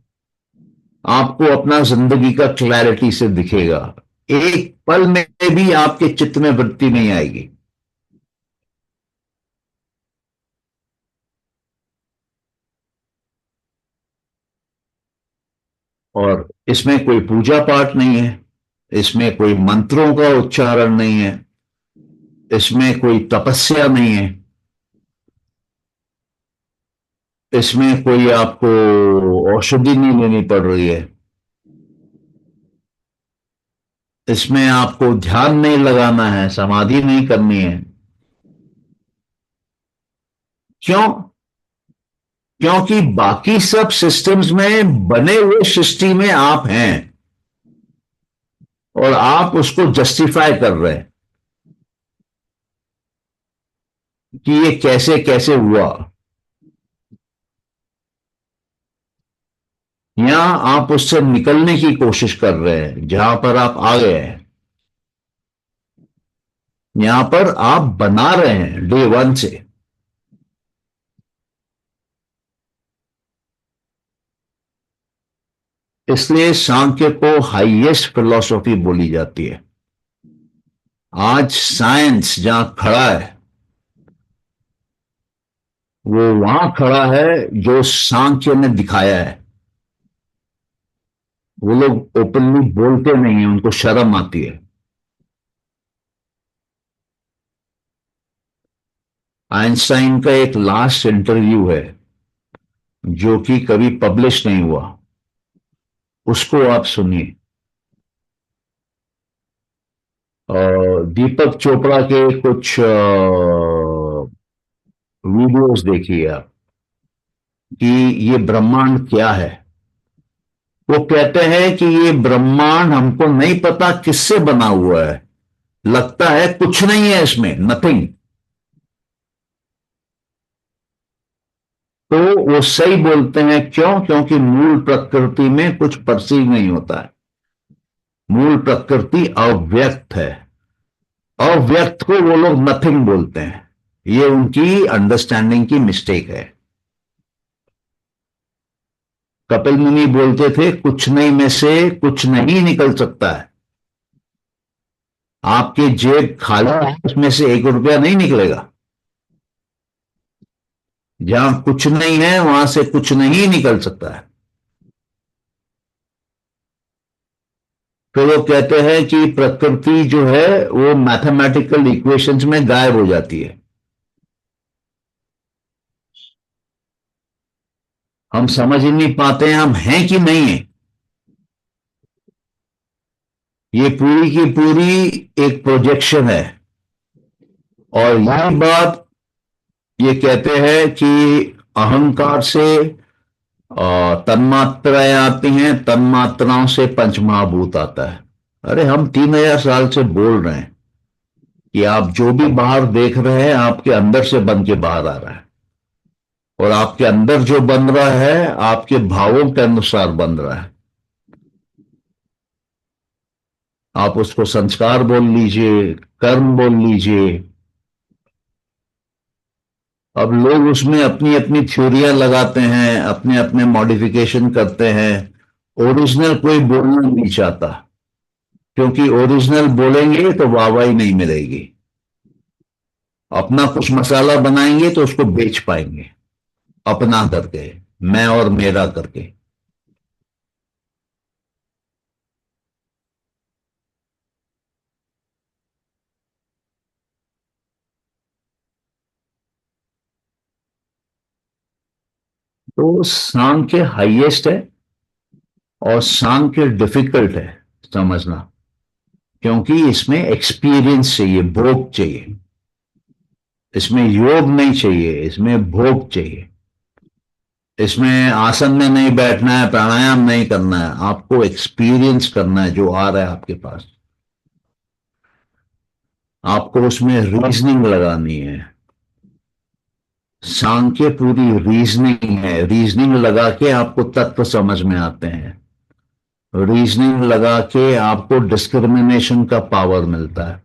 आपको अपना जिंदगी का क्लैरिटी से दिखेगा। एक पल में भी आपके चित्त में वृत्ति नहीं आएगी। और इसमें कोई पूजा पाठ नहीं है, इसमें कोई मंत्रों का उच्चारण नहीं है, इसमें कोई तपस्या नहीं है, इसमें कोई आपको औषधि नहीं लेनी पड़ रही है। इसमें आपको ध्यान नहीं लगाना है, समाधि नहीं करनी है। क्यों? क्योंकि बाकी सब सिस्टम्स में बने हुए सृष्टि में आप हैं और आप उसको जस्टिफाई कर रहे हैं कि ये कैसे कैसे हुआ। यहां आप उससे निकलने की कोशिश कर रहे हैं, जहां पर आप आ गए हैं। यहां पर आप बना रहे हैं डे वन से। इसलिए सांख्य को हाईएस्ट फिलॉसफी बोली जाती है। आज साइंस जहां खड़ा है, वो वहां खड़ा है जो सांख्य ने दिखाया है। वो लोग ओपनली बोलते नहीं है, उनको शर्म आती है। आइंस्टाइन का एक लास्ट इंटरव्यू है जो कि कभी पब्लिश नहीं हुआ, उसको आप सुनिए। दीपक चोपड़ा के कुछ वीडियोस देखिए आप कि ये ब्रह्मांड क्या है। वो कहते हैं कि ये ब्रह्मांड हमको नहीं पता किससे बना हुआ है, लगता है कुछ नहीं है इसमें, नथिंग। तो वो सही बोलते हैं। क्यों? क्योंकि मूल प्रकृति में कुछ परसीव नहीं होता है। मूल प्रकृति अव्यक्त है। अव्यक्त को वो लोग नथिंग बोलते हैं। ये उनकी अंडरस्टैंडिंग की मिस्टेक है। कपिल मुनि बोलते थे कुछ नहीं में से कुछ नहीं निकल सकता है। आपके जेब खाली है, उसमें से 1 रुपया नहीं निकलेगा। जहां कुछ नहीं है वहां से कुछ नहीं निकल सकता है। फिर वो कहते हैं कि प्रकृति जो है वो मैथमेटिकल इक्वेशंस में गायब हो जाती है। हम समझ ही नहीं पाते हैं हम हैं कि नहीं है। ये पूरी की पूरी एक प्रोजेक्शन है। और यही बात ये कहते हैं कि अहंकार से तन्मात्राएं आती हैं, तन्मात्राओं से पंचमहाभूत आता है। अरे हम 3000 साल से बोल रहे हैं कि आप जो भी बाहर देख रहे हैं आपके अंदर से बन के बाहर आ रहा है। और आपके अंदर जो बन रहा है आपके भावों के अनुसार बन रहा है। आप उसको संस्कार बोल लीजिए, कर्म बोल लीजिए। अब लोग उसमें अपनी अपनी थ्योरियां लगाते हैं, अपने अपने मॉडिफिकेशन करते हैं। ओरिजिनल कोई बोलना नहीं चाहता, क्योंकि ओरिजिनल बोलेंगे तो वाहवाही नहीं मिलेगी। अपना कुछ मसाला बनाएंगे तो उसको बेच पाएंगे, अपना करके, मैं और मेरा करके। तो सांख्य हाईएस्ट है और सांख्य डिफिकल्ट है समझना, क्योंकि इसमें एक्सपीरियंस चाहिए, भोग चाहिए। इसमें योग नहीं चाहिए, इसमें भोग चाहिए। इसमें आसन में नहीं बैठना है, प्राणायाम नहीं करना है, आपको एक्सपीरियंस करना है जो आ रहा है आपके पास। आपको उसमें रीजनिंग लगानी है। सांख्य पूरी रीजनिंग है। रीजनिंग लगा के आपको तत्व समझ में आते हैं। रीजनिंग लगा के आपको डिस्क्रिमिनेशन का पावर मिलता है।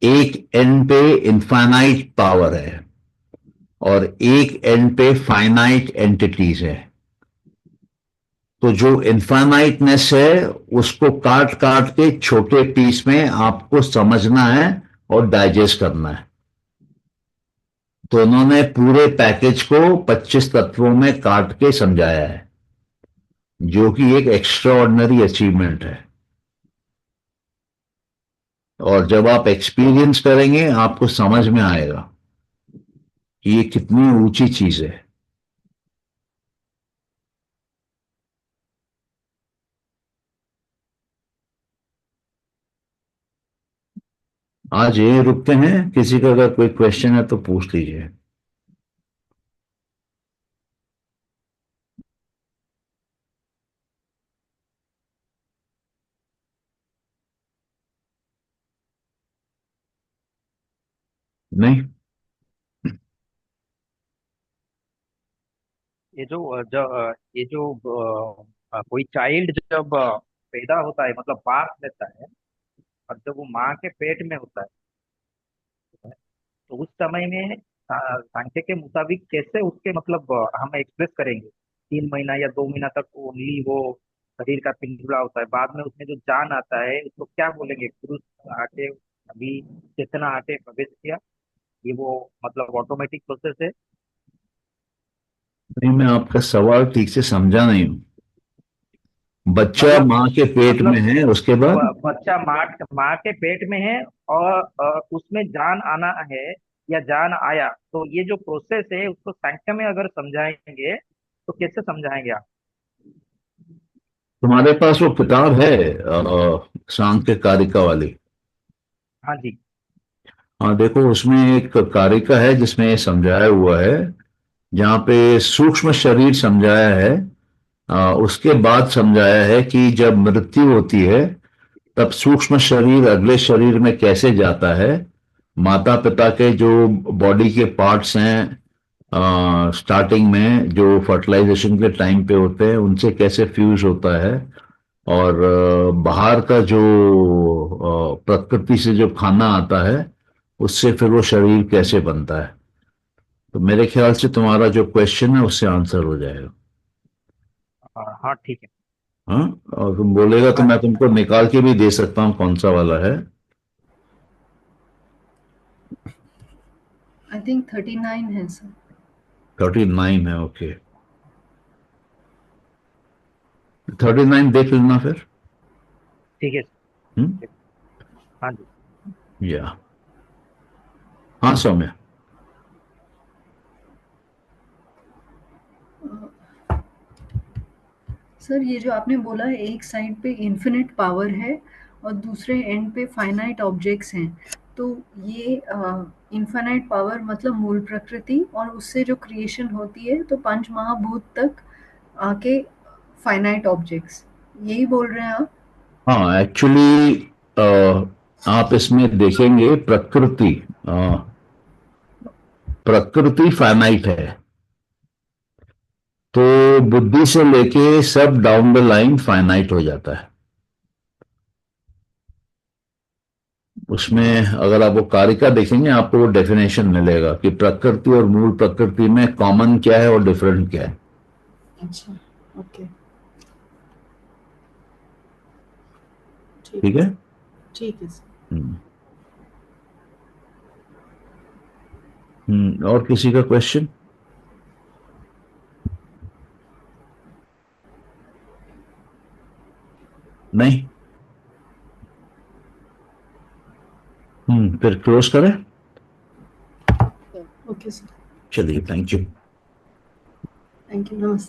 एक एंड पे इनफाइनाइट पावर है और एक एंड पे फाइनाइट एंटिटीज है। तो जो इनफाइनाइटनेस है उसको काट काट के छोटे पीस में आपको समझना है और डाइजेस्ट करना है। तो उन्होंने पूरे पैकेज को 25 तत्वों में काट के समझाया है, जो कि एक एक्स्ट्रा ऑर्डिनरी अचीवमेंट है। और जब आप एक्सपीरियंस करेंगे आपको समझ में आएगा कि ये कितनी ऊंची चीज है। आज यहीं रुकते हैं, किसी का अगर कोई क्वेश्चन है तो पूछ लीजिए। नहीं? ये जो कोई चाइल्ड जब पैदा होता है, मतलब बात लेता है, और जब वो माँ के पेट में होता है, तो उस समय में सांख्य के मुताबिक कैसे उसके मतलब हम एक्सप्रेस करेंगे? 3 महीना या 2 महीना तक ओनली वो शरीर का पिंजरा होता है, बाद में उसमें जो जान आता है उसको क्या बोलेंगे? पुरुष आके अभी चेतना आके प्रवेश किया, ये वो मतलब ऑटोमेटिक प्रोसेस है। नहीं, मैं आपका सवाल ठीक से समझा नहीं हूँ। बच्चा मतलब माँ के पेट में मतलब है, उसके बाद? बच्चा माँ के पेट में है, और उसमें जान आना है या जान आया, तो ये जो प्रोसेस है उसको संख्या में अगर समझाएंगे तो कैसे समझाएंगे आप? तुम्हारे पास वो किताब है सांख्य कारिका वाली? हाँ जी। हाँ, देखो उसमें एक कारिका है जिसमें ये समझाया हुआ है, जहाँ पे सूक्ष्म शरीर समझाया है। उसके बाद समझाया है कि जब मृत्यु होती है तब सूक्ष्म शरीर अगले शरीर में कैसे जाता है। माता पिता के जो बॉडी के पार्ट्स हैं स्टार्टिंग में, जो फर्टिलाइजेशन के टाइम पे होते हैं, उनसे कैसे फ्यूज होता है। और बाहर का जो प्रकृति से जो खाना आता है, उससे फिर वो शरीर कैसे बनता है। तो मेरे ख्याल से तुम्हारा जो क्वेश्चन है उससे आंसर हो जाएगा। हाँ ठीक है। हाँ, और तुम बोलेगा तो हाँ मैं जी। तुमको निकाल के भी दे सकता हूँ कौन सा वाला है। आई थिंक 39 है सर। 39 है, ओके। 39 देख लेना फिर। ठीक है। हम्म। हाँ जी। या, हाँ सौम्य। सर ये जो आपने बोला है, एक साइड पे इन्फिनिट पावर है और दूसरे एंड पे फाइनाइट ऑब्जेक्ट्स हैं, तो ये इन्फिनिट पावर मतलब मूल प्रकृति, और उससे जो क्रिएशन होती है तो पंच महाभूत तक आके फाइनाइट ऑब्जेक्ट्स, यही बोल रहे हैं आप? हाँ, एक्चुअली आप इसमें देखेंगे प्रकृति, अ, प्रकृति फाइनाइट है, तो बुद्धि से लेके सब डाउन द लाइन फाइनाइट हो जाता है। उसमें अगर आप वो कारिका देखेंगे आपको वो डेफिनेशन मिलेगा कि प्रकृति और मूल प्रकृति में कॉमन क्या है और डिफरेंट क्या है। अच्छा, ओके, ठीक ठीक है, है। ठीक है सर। हम्म। और किसी का क्वेश्चन? नहीं? फिर क्लोज करें। ओके सर, चलिए, थैंक यू। थैंक यू, नमस्ते।